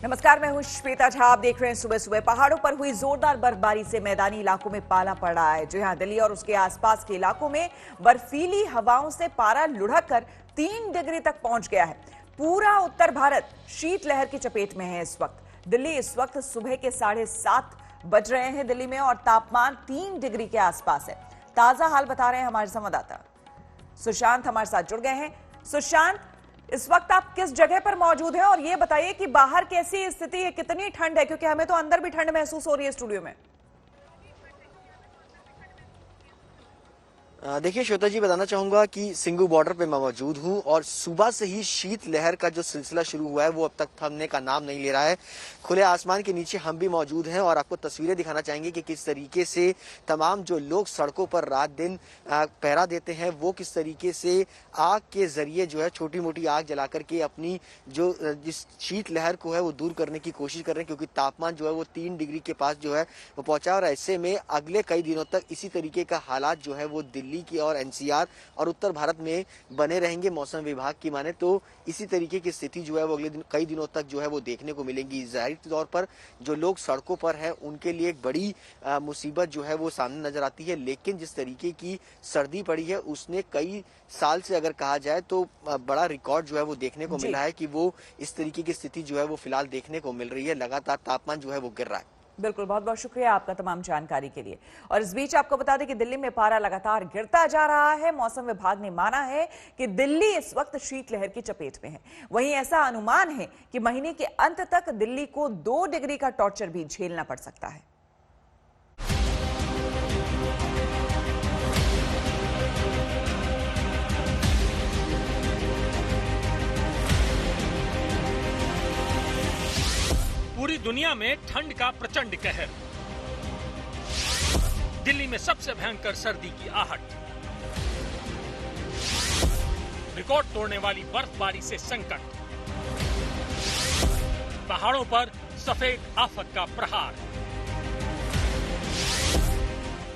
नमस्कार, मैं हूं श्वेता झा। आप देख रहे हैं सुबह सुबह। पहाड़ों पर हुई जोरदार बर्फबारी से मैदानी इलाकों में पाला पड़ रहा है। जो यहां दिल्ली और उसके आसपास के इलाकों में बर्फीली हवाओं से पारा लुढ़क कर 3 डिग्री तक पहुंच गया है। पूरा उत्तर भारत शीतलहर की चपेट में है इस वक्त। दिल्ली इस वक्त सुबह के 7:30 बज रहे हैं दिल्ली में और तापमान 3 डिग्री के आसपास है। ताजा हाल बता रहे हैं हमारे संवाददाता सुशांत, हमारे साथ जुड़ गए हैं। सुशांत, इस वक्त आप किस जगह पर मौजूद हैं और ये बताइए कि बाहर कैसी स्थिति है, कितनी ठंड है, क्योंकि हमें तो अंदर भी ठंड महसूस हो रही है स्टूडियो में। देखिए श्वेता जी, बताना चाहूंगा कि सिंगू बॉर्डर पे मैं मौजूद हूं और सुबह से ही शीत लहर का जो सिलसिला शुरू हुआ है वो अब तक थमने का नाम नहीं ले रहा है। खुले आसमान के नीचे हम भी मौजूद हैं और आपको तस्वीरें दिखाना चाहेंगे कि किस तरीके से तमाम जो लोग सड़कों पर रात दिन पहरा देते हैं वो किस तरीके से आग के जरिए जो है छोटी मोटी आग जला करके अपनी जो जिस शीत लहर को है वो दूर करने की कोशिश कर रहे हैं, क्योंकि तापमान जो है वो 3 डिग्री के पास जो है वो पहुंचा। और ऐसे में अगले कई दिनों तक इसी तरीके का हालात जो है वो दिल्ली की और एनसीआर और उत्तर भारत में बने रहेंगे। मौसम विभाग की माने तो इसी तरीके की स्थिति जो है वो अगले कई दिनों तक जो है वो देखने को मिलेगी। जाहिर तौर पर जो लोग सड़कों पर हैं उनके लिए एक बड़ी मुसीबत जो है वो सामने नजर आती है, लेकिन जिस तरीके की सर्दी पड़ी है उसने कई साल से अगर कहा जाए तो बड़ा रिकॉर्ड जो है वो देखने को मिला है कि वो इस तरीके की स्थिति जो है वो फिलहाल देखने को मिल रही है। लगातार तापमान जो है वो गिर रहा है। बिल्कुल, बहुत बहुत शुक्रिया आपका तमाम जानकारी के लिए। और इस बीच आपको बता दें कि दिल्ली में पारा लगातार गिरता जा रहा है। मौसम विभाग ने माना है कि दिल्ली इस वक्त शीतलहर की चपेट में है। वहीं ऐसा अनुमान है कि महीने के अंत तक दिल्ली को 2 डिग्री का टॉर्चर भी झेलना पड़ सकता है। पूरी दुनिया में ठंड का प्रचंड कहर। दिल्ली में सबसे भयंकर सर्दी की आहट। रिकॉर्ड तोड़ने वाली बर्फबारी से संकट। पहाड़ों पर सफेद आफत का प्रहार।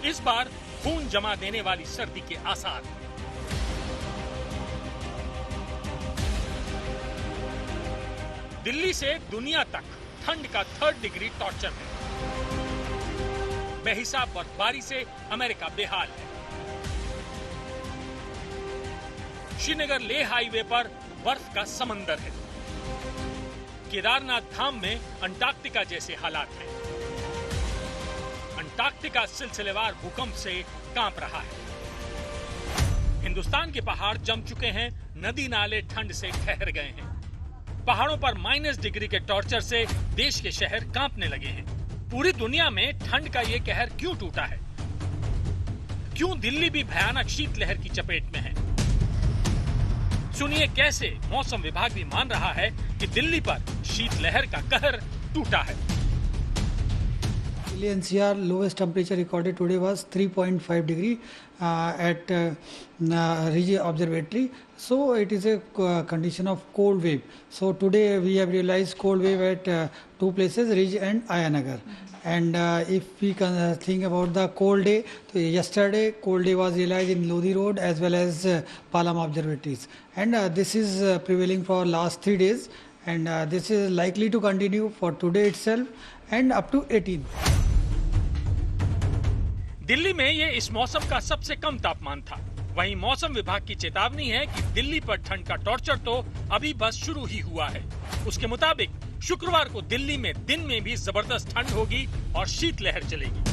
इस बार खून जमा देने वाली सर्दी के आसार। दिल्ली से दुनिया तक ठंड का 3rd डिग्री टॉर्चर है। बेहिसाब बर्फबारी से अमेरिका बेहाल है। श्रीनगर लेह हाईवे पर बर्फ का समंदर है। केदारनाथ धाम में अंटार्कटिका जैसे हालात हैं। अंटार्कटिका सिलसिलेवार भूकंप से कांप रहा है। हिंदुस्तान के पहाड़ जम चुके हैं, नदी नाले ठंड से ठहर गए हैं। पहाड़ों पर -, डिग्री के टॉर्चर से देश के शहर कांपने लगे हैं। पूरी दुनिया में ठंड का ये कहर क्यों टूटा है? क्यों दिल्ली भी भयानक शीतलहर की चपेट में है? सुनिए कैसे मौसम विभाग भी मान रहा है कि दिल्ली पर शीतलहर का कहर टूटा है। Delhi NCR lowest temperature recorded today was 3.5 degree at Ridge Observatory. So it is a condition of cold wave. So today we have realized cold wave at 2 places, Ridge and Ayanagar. And if we can think about the cold day, so yesterday cold day was realized in Lodi Road as well as Palam Observatories. And this is prevailing for last 3 days. And this is likely to continue for today itself and up to 18. Delhi में ये इस मौसम का सबसे कम तापमान था। वहीं मौसम विभाग की चेतावनी है कि दिल्ली पर ठंड का टॉर्चर तो अभी बस शुरू ही हुआ है। उसके मुताबिक शुक्रवार को दिल्ली में दिन में भी जबरदस्त ठंड होगी और शीतलहर चलेगी।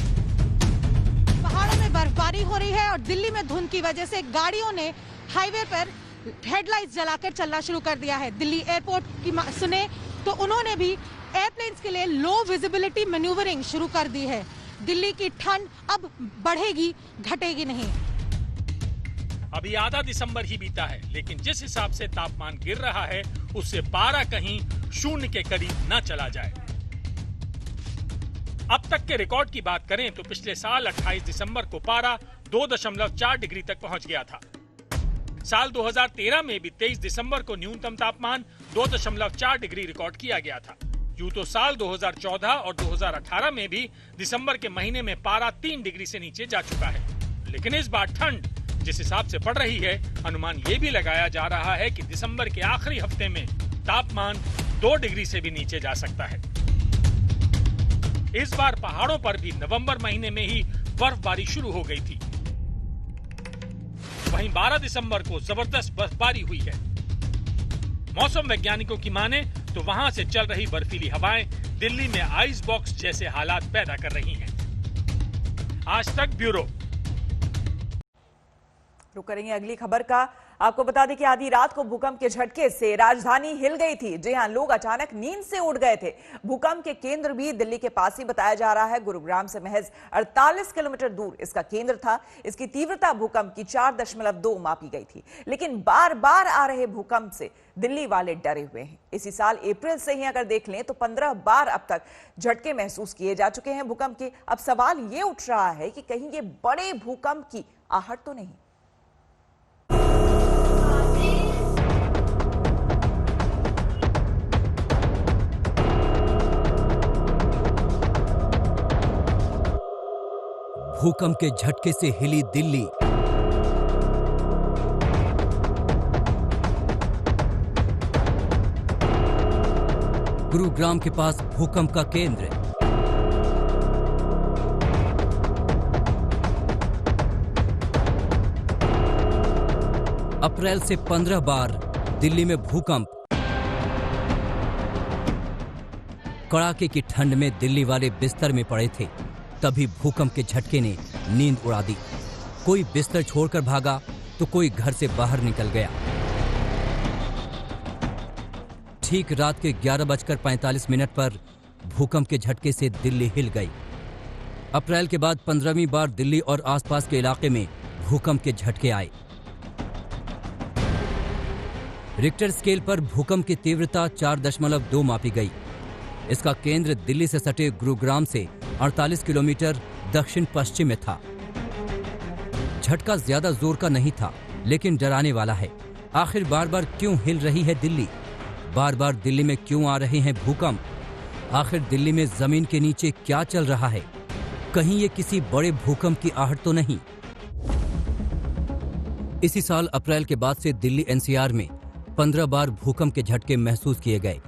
पहाड़ों में बर्फबारी हो रही है और दिल्ली में धुंध की वजह से गाड़ियों ने हाईवे पर हेडलाइट्स जलाकर चलना शुरू कर दिया है। दिल्ली एयरपोर्ट की सुने तो उन्होंने भी एयरप्लेन्स के लिए लो विजिबिलिटी मैन्यूवरिंग शुरू कर दी है। दिल्ली की ठंड अब बढ़ेगी, घटेगी नहीं। अभी आधा दिसंबर ही बीता है, लेकिन जिस हिसाब से तापमान गिर रहा है उससे पारा कहीं 0 के करीब न चला जाए। अब तक के रिकॉर्ड की बात करें तो पिछले साल 28 दिसंबर को पारा 2.4 डिग्री तक पहुंच गया था। साल 2013 में भी 23 दिसंबर को न्यूनतम तापमान 2.4 डिग्री रिकॉर्ड किया गया था। यूं तो साल 2014 और 2018 में भी दिसंबर के महीने में पारा 3 डिग्री से नीचे जा चुका है। लेकिन इस बार ठंड जिस हिसाब से पड़ रही है, अनुमान ये भी लगाया जा रहा है कि दिसंबर के आखिरी हफ्ते में तापमान 2 डिग्री से भी नीचे जा सकता है। इस बार पहाड़ों पर भी नवंबर महीने में ही बर्फबारी शुरू हो गई थी। वहीं 12 दिसंबर को जबरदस्त बर्फबारी हुई है। मौसम वैज्ञानिकों की माने तो वहां से चल रही बर्फीली हवाएं दिल्ली में आइस बॉक्स जैसे हालात पैदा कर रही हैं। आज तक ब्यूरो। रुक करेंगे अगली खबर का। आपको बता दें कि आधी रात को भूकंप के झटके से राजधानी हिल गई थी। जी हां, लोग अचानक नींद से उठ गए थे। भूकंप के केंद्र भी दिल्ली के पास ही बताया जा रहा है। गुरुग्राम से महज 48 किलोमीटर दूर इसका केंद्र था। इसकी तीव्रता भूकंप की 4.2 मापी गई थी। लेकिन बार बार आ रहे भूकंप से दिल्ली वाले डरे हुए हैं। इसी साल अप्रैल से ही अगर देख लें तो 15 बार अब तक झटके महसूस किए जा चुके हैं भूकंप के। अब सवाल ये उठ रहा है कि कहीं ये बड़े भूकंप की आहट तो नहीं। भूकंप के झटके से हिली दिल्ली। गुरुग्राम के पास भूकंप का केंद्र। अप्रैल से 15 बार दिल्ली में भूकंप। कड़ाके की ठंड में दिल्ली वाले बिस्तर में पड़े थे, तभी भूकंप के झटके ने नींद उड़ा दी। कोई बिस्तर छोड़कर भागा तो कोई घर से बाहर निकल गया। ठीक रात के 11:45 पर भूकंप के झटके से दिल्ली हिल गई। अप्रैल के बाद 15वीं बार दिल्ली और आसपास के इलाके में भूकंप के झटके आए। रिक्टर स्केल पर भूकंप की तीव्रता 4.2 मापी गई। इसका केंद्र दिल्ली से सटे गुरुग्राम से 48 किलोमीटर दक्षिण पश्चिम में था। झटका ज्यादा जोर का नहीं था, लेकिन डराने वाला है। आखिर बार बार क्यों हिल रही है दिल्ली? बार बार दिल्ली में क्यों आ रहे हैं भूकंप? आखिर दिल्ली में जमीन के नीचे क्या चल रहा है? कहीं ये किसी बड़े भूकंप की आहट तो नहीं? इसी साल अप्रैल के बाद से दिल्ली एनसीआर में 15 बार भूकंप के झटके महसूस किए गए।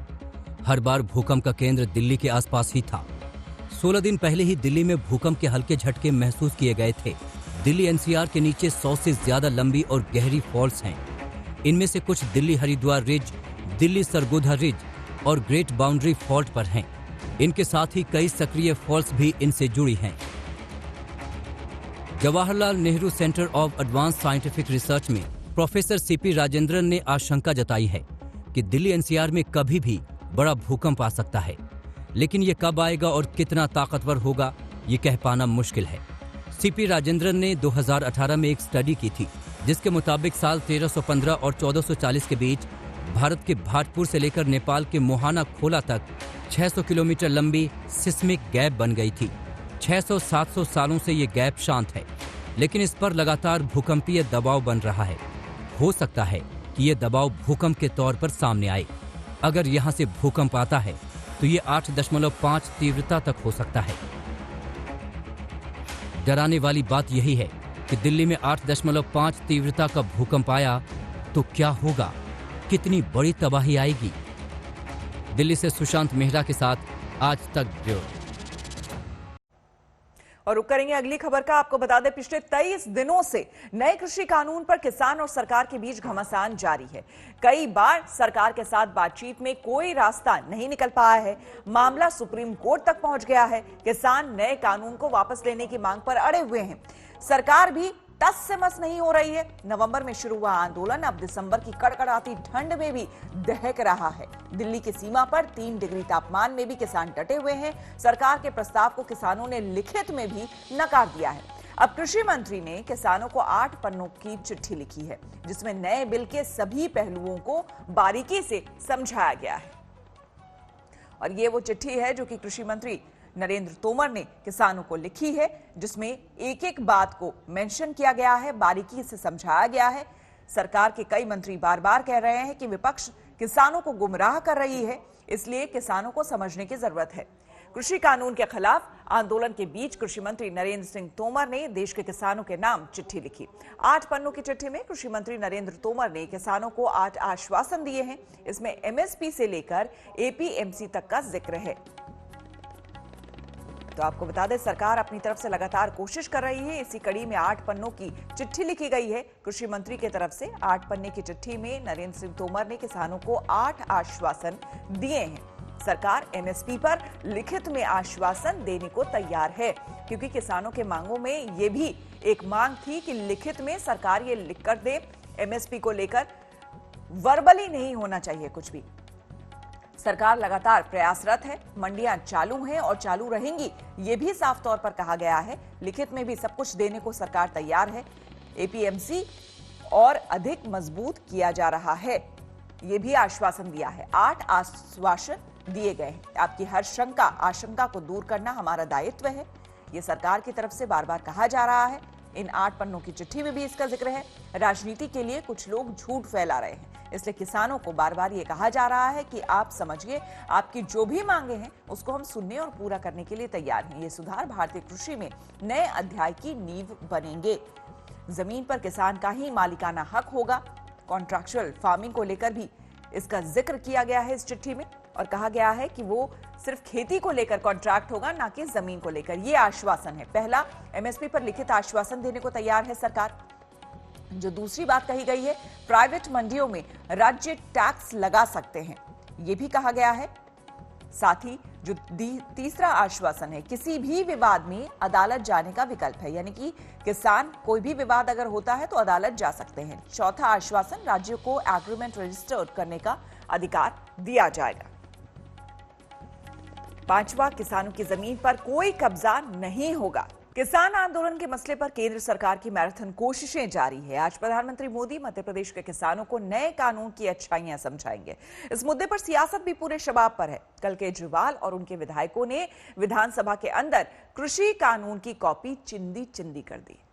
हर बार भूकंप का केंद्र दिल्ली के आसपास ही था। 16 दिन पहले ही दिल्ली में भूकंप के हल्के झटके महसूस किए गए थे। दिल्ली एनसीआर के नीचे 100 से ज्यादा लंबी और गहरी फॉल्स हैं। इनमें से कुछ दिल्ली हरिद्वार रिज, दिल्ली सरगोधा रिज और ग्रेट बाउंड्री फॉल्ट पर हैं। इनके साथ ही कई सक्रिय फॉल्स भी इनसे जुड़ी हैं। Jawaharlal Nehru centre of advance scientific research में प्रोफेसर सीपी राजेंद्रन ने आशंका जताई है कि दिल्ली एनसीआर में कभी भी बड़ा भूकंप आ सकता है, लेकिन ये कब आएगा और कितना ताकतवर होगा ये कह पाना मुश्किल है। सीपी राजेंद्रन ने 2018 में एक स्टडी की थी, जिसके मुताबिक साल 1315 और 1440 के बीच भारत के भाटपुर से लेकर नेपाल के मोहाना खोला तक 600 किलोमीटर लंबी सिस्मिक गैप बन गई थी। 600-700 सालों से ये गैप शांत है, लेकिन इस पर लगातार भूकंपीय दबाव बन रहा है। हो सकता है कि ये दबाव भूकंप के तौर पर सामने आए। अगर यहाँ से भूकंप आता है तो ये 8.5 तीव्रता तक हो सकता है। डराने वाली बात यही है कि दिल्ली में 8.5 तीव्रता का भूकंप आया तो क्या होगा? कितनी बड़ी तबाही आएगी? दिल्ली से सुशांत मेहरा के साथ आज तक ब्यूरो। और रुक करेंगे अगली खबर का। आपको बता दें, पिछले 23 दिनों से नए कृषि कानून पर किसान और सरकार के बीच घमासान जारी है। कई बार सरकार के साथ बातचीत में कोई रास्ता नहीं निकल पाया है। मामला सुप्रीम कोर्ट तक पहुंच गया है। किसान नए कानून को वापस लेने की मांग पर अड़े हुए हैं। सरकार भी टस से मस नहीं हो रही है। नवंबर में शुरू हुआ आंदोलन अब दिसंबर की कड़कड़ाती ठंड में भी दहक रहा है। दिल्ली की सीमा पर 3 डिग्री तापमान में भी किसान डटे हुए हैं। सरकार के प्रस्ताव को किसानों ने लिखित में भी नकार दिया है। अब कृषि मंत्री ने किसानों को 8 पन्नों की चिट्ठी लिखी है, जिसमें नए बिल के सभी पहलुओं को बारीकी से समझाया गया है। और ये वो चिट्ठी है जो कि कृषि मंत्री नरेंद्र तोमर ने किसानों को लिखी है, जिसमें एक एक बात को मेंशन किया गया है, बारीकी से समझाया गया है। सरकार के कई मंत्री बार बार कह रहे हैं कि विपक्ष किसानों को गुमराह कर रही है, इसलिए किसानों को समझने की जरूरत है। कृषि कानून के खिलाफ आंदोलन के बीच कृषि मंत्री नरेंद्र सिंह तोमर ने देश के किसानों के नाम चिट्ठी लिखी। 8 पन्नों की चिट्ठी में कृषि मंत्री नरेंद्र तोमर ने किसानों को 8 आश्वासन दिए हैं। इसमें एमएसपी से लेकर एपीएमसी तक का जिक्र है। तो आपको बता दें, सरकार अपनी तरफ से लगातार कोशिश कर रही है। इसी कड़ी में 8 पन्नों की चिट्ठी लिखी गई है कृषि मंत्री की तरफ से। 8 पन्ने की चिट्ठी में नरेंद्र सिंह तोमर ने किसानों को 8 आश्वासन दिए हैं। सरकार एमएसपी पर लिखित में आश्वासन देने को तैयार है, क्योंकि किसानों के मांगों में ये भी एक मांग थी कि लिखित में सरकार ये लिखकर दे। एमएसपी को लेकर वर्बली नहीं होना चाहिए कुछ भी। सरकार लगातार प्रयासरत है, मंडियां चालू हैं और चालू रहेंगी, ये भी साफ तौर पर कहा गया है। लिखित में भी सब कुछ देने को सरकार तैयार है। एपीएमसी और अधिक मजबूत किया जा रहा है, ये भी आश्वासन दिया है। 8 आश्वासन दिए गए हैं। आपकी हर शंका आशंका को दूर करना हमारा दायित्व है, ये सरकार की तरफ से बार बार कहा जा रहा है। इन 8 पन्नों की चिट्ठी में भी इसका जिक्र है। राजनीति के लिए कुछ लोग झूठ फैला रहे हैं, इसलिए किसानों को बार बार ये कहा जा रहा है कि आप समझिए, आपकी जो भी मांगे हैं उसको हम सुनने और पूरा करने के लिए तैयार हैं। ये सुधार भारतीय कृषि में नए अध्याय की नींव बनेंगे। जमीन पर किसान का ही मालिकाना हक होगा। कॉन्ट्रैक्चुअल फार्मिंग को लेकर भी इसका जिक्र किया गया है इस चिट्ठी में, और कहा गया है कि वो सिर्फ खेती को लेकर कॉन्ट्रैक्ट होगा, ना कि जमीन को लेकर। ये आश्वासन है। पहला, एमएसपी पर लिखित आश्वासन देने को तैयार है सरकार। जो दूसरी बात कही गई है, प्राइवेट मंडियों में राज्य टैक्स लगा सकते हैं, ये भी कहा गया है। साथ ही जो तीसरा आश्वासन है, किसी भी विवाद में अदालत जाने का विकल्प है, यानी कि किसान कोई भी विवाद अगर होता है तो अदालत जा सकते हैं। चौथा आश्वासन, राज्यों को एग्रीमेंट रजिस्टर्ड करने का अधिकार दिया जाएगा। 5वां, किसानों की जमीन पर कोई कब्जा नहीं होगा। किसान आंदोलन के मसले पर केंद्र सरकार की मैराथन कोशिशें जारी है। आज प्रधानमंत्री मोदी मध्य प्रदेश के किसानों को नए कानून की अच्छाइयां समझाएंगे। इस मुद्दे पर सियासत भी पूरे शबाब पर है। कल केजरीवाल और उनके विधायकों ने विधानसभा के अंदर कृषि कानून की कॉपी चिंदी चिंदी कर दी।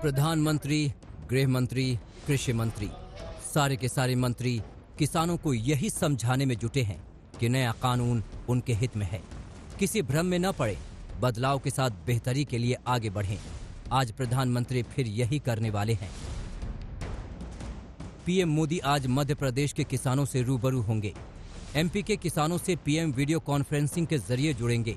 प्रधानमंत्री, गृह मंत्री, कृषि मंत्री, सारे के सारे मंत्री किसानों को यही समझाने में जुटे हैं कि नया कानून उनके हित में है। किसी भ्रम में न पड़े, बदलाव के साथ बेहतरी के लिए आगे बढ़ें। आज प्रधानमंत्री फिर यही करने वाले हैं। पीएम मोदी आज मध्य प्रदेश के किसानों से रूबरू होंगे। एमपी के किसानों से पीएम वीडियो कॉन्फ्रेंसिंग के जरिए जुड़ेंगे।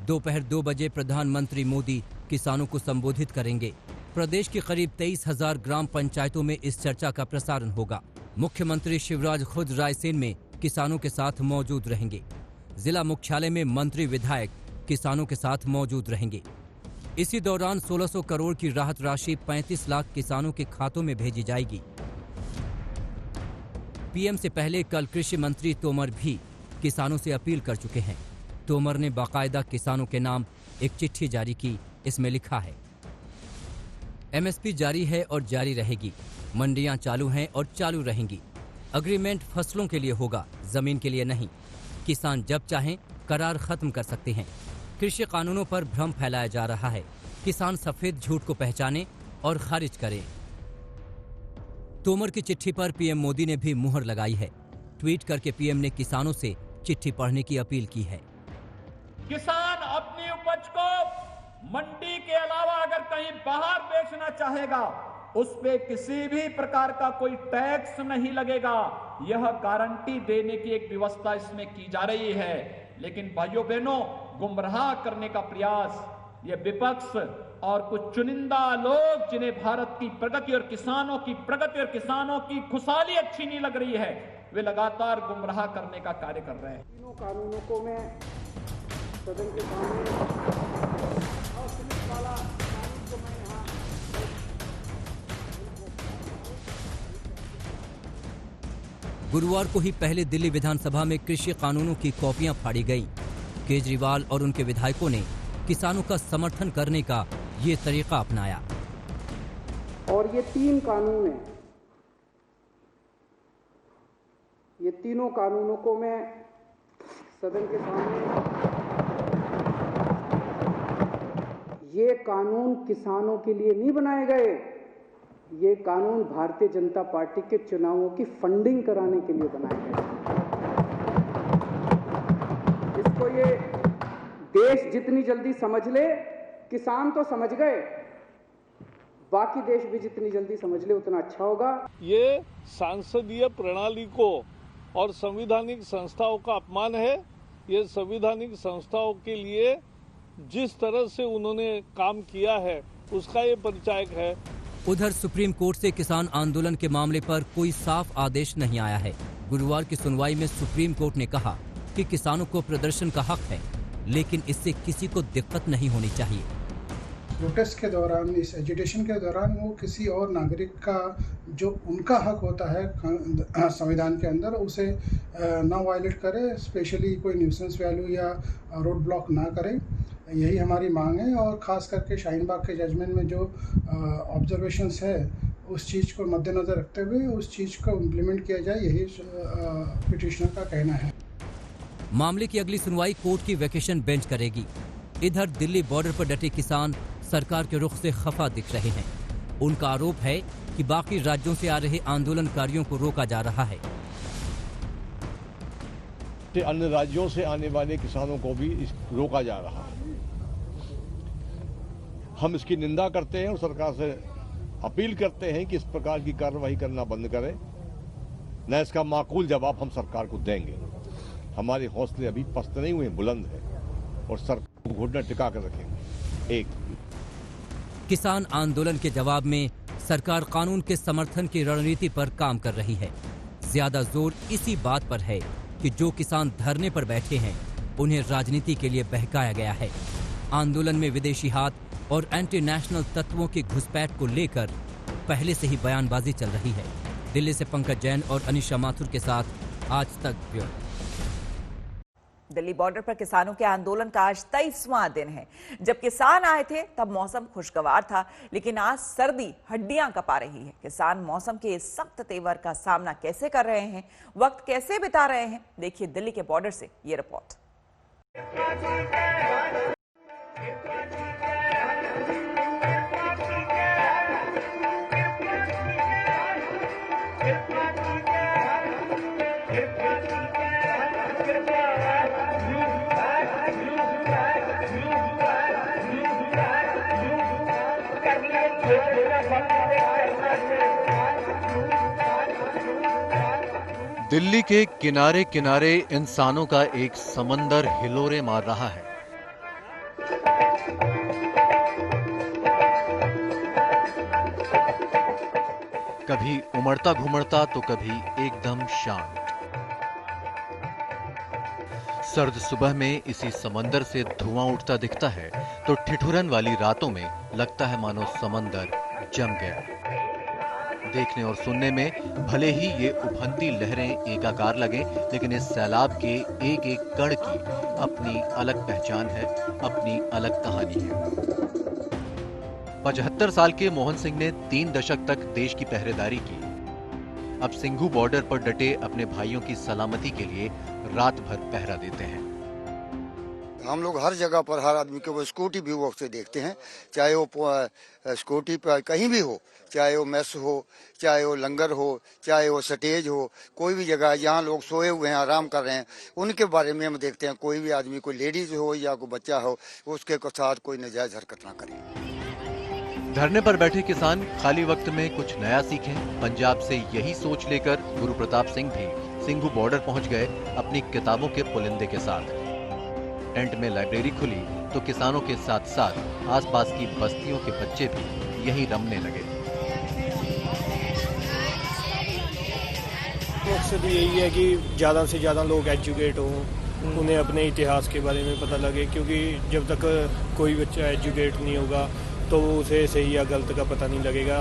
दोपहर 2 बजे प्रधानमंत्री मोदी किसानों को संबोधित करेंगे। प्रदेश की करीब 23,000 ग्राम पंचायतों में इस चर्चा का प्रसारण होगा। मुख्यमंत्री शिवराज खुद रायसेन में किसानों के साथ मौजूद रहेंगे। जिला मुख्यालय में मंत्री विधायक किसानों के साथ मौजूद रहेंगे। इसी दौरान 1600 करोड़ की राहत राशि 35 लाख किसानों के खातों में भेजी जाएगी। पीएम से पहले कल कृषि मंत्री तोमर भी किसानों से अपील कर चुके हैं। तोमर ने बाकायदा किसानों के नाम एक चिट्ठी जारी की। इसमें लिखा है, एमएसपी जारी है और जारी रहेगी। मंडियां चालू हैं और चालू रहेंगी। अग्रीमेंट फसलों के लिए होगा, जमीन के लिए नहीं। किसान जब चाहें करार खत्म कर सकते हैं। कृषि कानूनों पर भ्रम फैलाया जा रहा है। किसान सफेद झूठ को पहचाने और खारिज करें। तोमर की चिट्ठी पर पीएम मोदी ने भी मुहर लगाई है। ट्वीट करके पीएम ने किसानों से चिट्ठी पढ़ने की अपील की है। किसान अपनी उपज को मंडी के अलावा अगर कहीं बाहर बेचना चाहेगा, उस पे किसी भी प्रकार का कोई टैक्स नहीं लगेगा। यह गारंटी देने की एक व्यवस्था इसमें की जा रही है। लेकिन भाइयों बहनों, गुमराह करने का प्रयास ये विपक्ष और कुछ चुनिंदा लोग, जिन्हें भारत की प्रगति और किसानों की प्रगति और किसानों की खुशहाली अच्छी नहीं लग रही है, वे लगातार गुमराह करने का कार्य कर रहे हैं। तीनों कानूनों को मैं सदन के सामने गुरुवार को ही पहले दिल्ली विधानसभा में कृषि कानूनों की कॉपियां फाड़ी गईं। केजरीवाल और उनके विधायकों ने किसानों का समर्थन करने का ये तरीका अपनाया। और ये 3 कानून हैं, ये तीनों कानूनों को मैं सदन के सामने ये कानून किसानों के लिए नहीं बनाए गए, ये कानून भारतीय जनता पार्टी के चुनावों की फंडिंग कराने के लिए बनाए गए। इसको ये देश जितनी जल्दी समझ ले, किसान तो समझ गए, बाकी देश भी जितनी जल्दी समझ ले उतना अच्छा होगा। ये सांसदीय प्रणाली को और संवैधानिक संस्थाओं का अपमान है। ये संवैधानिक संस्थाओं के लिए जिस तरह से उन्होंने काम किया है उसका ये परिचायक है। उधर सुप्रीम कोर्ट से किसान आंदोलन के मामले पर कोई साफ आदेश नहीं आया है। गुरुवार की सुनवाई में सुप्रीम कोर्ट ने कहा कि किसानों को प्रदर्शन का हक है, लेकिन इससे किसी को दिक्कत नहीं होनी चाहिए। प्रोटेस्ट के दौरान, इस एजिटेशन के दौरान वो किसी और नागरिक का जो उनका हक होता है संविधान के अंदर, उसे ना वायलेट करे, स्पेशली कोई न्यूसेंस वैल्यू या रोड ब्लॉक ना करे। यही हमारी मांग है और ख़ास करके शाहीन बाग के जजमेंट में जो ऑब्जर्वेशंस है उस चीज़ को मद्देनज़र रखते हुए उस चीज़ को इम्प्लीमेंट किया जाए, यही पिटिशनर का कहना है। मामले की अगली सुनवाई कोर्ट की वेकेशन बेंच करेगी। इधर दिल्ली बॉर्डर पर डटे किसान सरकार के रुख से खफा दिख रहे हैं। उनका आरोप है कि बाकी राज्यों से आ रहे आंदोलनकारियों को रोका जा रहा है। अन्य राज्यों से आने वाले किसानों को भी रोका जा रहा है। हम इसकी निंदा करते हैं और सरकार से अपील करते हैं कि इस प्रकार की कार्रवाई करना बंद करें। न इसका माकूल जवाब हम सरकार को देंगे। हमारे हौसले अभी पस्त नहीं हुए, बुलंद है और सरकार को घुटना टिका कर रखेंगे। एक किसान आंदोलन के जवाब में सरकार कानून के समर्थन की रणनीति पर काम कर रही है। ज्यादा जोर इसी बात पर है कि जो किसान धरने पर बैठे हैं उन्हें राजनीति के लिए बहकाया गया है। आंदोलन में विदेशी हाथ और एंटी नेशनल तत्वों की घुसपैठ को लेकर पहले से ही बयानबाजी चल रही है। दिल्ली से पंकज जैन और अनिशा माथुर के साथ आज तक ब्यूरो। दिल्ली बॉर्डर पर किसानों के आंदोलन का आज 23वां दिन है। जब किसान आए थे तब मौसम खुशगवार था, लेकिन आज सर्दी हड्डियां कपा रही है। किसान मौसम के इस सख्त तेवर का सामना कैसे कर रहे हैं, वक्त कैसे बिता रहे हैं, देखिए दिल्ली के बॉर्डर से ये रिपोर्ट। दिल्ली के किनारे किनारे इंसानों का एक समंदर हिलोरे मार रहा है। कभी उमड़ता घुमड़ता तो कभी एकदम शांत। सर्द सुबह में इसी समंदर से धुआं उठता दिखता है तो ठिठुरन वाली रातों में लगता है मानो समंदर जम गया। देखने और सुनने में भले ही ये उभरती लहरें एकाकार लगे, लेकिन इस सैलाब के एक एक कण की अपनी अलग पहचान है, अपनी अलग कहानी है। 75 साल के मोहन सिंह ने 3 दशक तक देश की पहरेदारी की। अब सिंघू बॉर्डर पर डटे अपने भाइयों की सलामती के लिए रात भर पहरा देते हैं। हम लोग हर जगह पर हर आदमी को वो स्कूटी भी वो से देखते हैं, चाहे वो स्कूटी पर कहीं भी हो, चाहे वो मेस हो, चाहे वो लंगर हो, चाहे वो स्टेज हो, कोई भी जगह जहाँ लोग सोए हुए हैं, आराम कर रहे हैं, उनके बारे में हम देखते हैं। कोई भी आदमी, कोई लेडीज हो या कोई बच्चा हो, उसके साथ कोई नाजायज हरकत ना करे। धरने पर बैठे किसान खाली वक्त में कुछ नया सीखें, पंजाब से यही सोच लेकर गुरु प्रताप सिंह भी सिंघू बॉर्डर पहुंच गए अपनी किताबों के पुलिंदे के साथ। टेंट में लाइब्रेरी खुली तो किसानों के साथ साथ आसपास की बस्तियों के बच्चे भी यहीं रमने लगे। मकसद यही है कि ज़्यादा से ज़्यादा लोग एजुकेट हों, उन्हें अपने इतिहास के बारे में पता लगे, क्योंकि जब तक कोई बच्चा एजुकेट नहीं होगा तो उसे सही या गलत का पता नहीं लगेगा।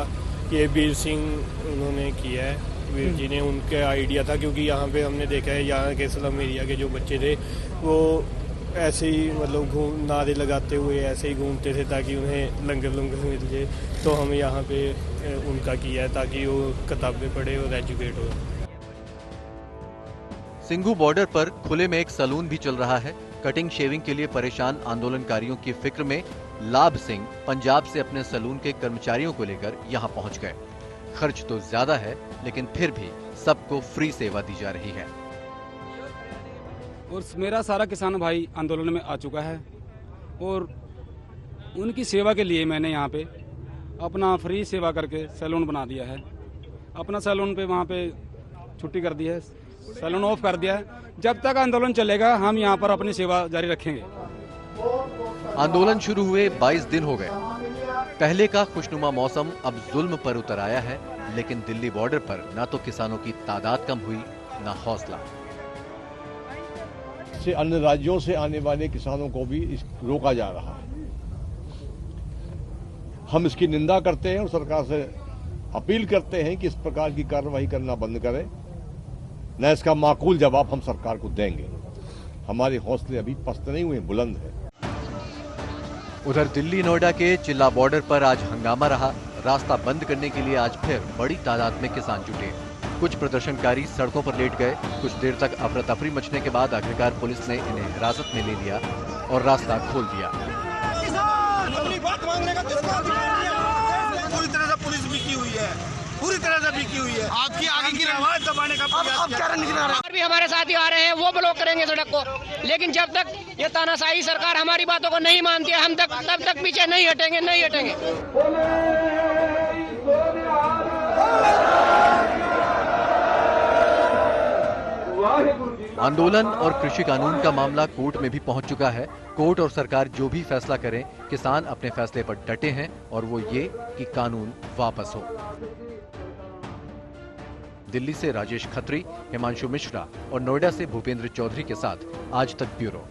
ये वीर सिंह उन्होंने किया है, वीर जी ने, उनके आइडिया था, क्योंकि यहाँ पे हमने देखा है यहाँ के स्लम एरिया के जो बच्चे थे वो ऐसे ही मतलब नारे लगाते हुए ऐसे ही घूमते थे ताकि उन्हें लंगर मिल जाए। तो हम यहाँ पे उनका किया है ताकि वो किताबें पढ़े और एजुकेट हो। सिंघू बॉर्डर पर खुले में एक सैलून भी चल रहा है। कटिंग शेविंग के लिए परेशान आंदोलनकारियों की फिक्र में लाभ सिंह पंजाब से अपने सैलून के कर्मचारियों को लेकर यहाँ पहुँच गए। खर्च तो ज्यादा है, लेकिन फिर भी सबको फ्री सेवा दी जा रही है। और मेरा सारा किसान भाई आंदोलन में आ चुका है और उनकी सेवा के लिए मैंने यहाँ पे अपना फ्री सेवा करके सैलून बना दिया है। अपना सैलून पे वहाँ पे छुट्टी कर दी है, सैलून ऑफ कर दिया है। जब तक आंदोलन चलेगा हम यहाँ पर अपनी सेवा जारी रखेंगे। आंदोलन शुरू हुए 22 दिन हो गए। पहले का खुशनुमा मौसम अब जुल्म पर उतर आया है, लेकिन दिल्ली बॉर्डर पर न तो किसानों की तादाद कम हुई, न हौसला। से अन्य राज्यों से आने वाले किसानों को भी रोका जा रहा है। हम इसकी निंदा करते हैं और सरकार से अपील करते हैं कि इस प्रकार की कार्रवाई करना बंद करें, न इसका माकूल जवाब हम सरकार को देंगे। हमारे हौसले अभी पस्त नहीं हुए, बुलंद है। उधर दिल्ली नोएडा के चिल्ला बॉर्डर पर आज हंगामा रहा। रास्ता बंद करने के लिए आज फिर बड़ी तादाद में किसान जुटे। कुछ प्रदर्शनकारी सड़कों पर लेट गए। कुछ देर तक अफरा तफरी मचने के बाद आखिरकार पुलिस ने इन्हें हिरासत में ले लिया और रास्ता खोल दिया। पूरी तरह से पुलिस बिकी हुई है, पूरी तरह से बिकी हुई है। आपकी आगे की आवाज दबाने का प्रयास किया। और भी हमारे साथी आ रहे हैं, वो ब्लॉक करेंगे सड़क को, लेकिन जब तक ये तानाशाही सरकार हमारी बातों को नहीं मानती है, हम तब तक पीछे नहीं हटेंगे, नहीं हटेंगे। आंदोलन और कृषि कानून का मामला कोर्ट में भी पहुंच चुका है। कोर्ट और सरकार जो भी फैसला करें, किसान अपने फैसले पर डटे हैं और वो ये कि कानून वापस हो। दिल्ली से राजेश खत्री, हिमांशु मिश्रा और नोएडा से भूपेंद्र चौधरी के साथ आज तक ब्यूरो।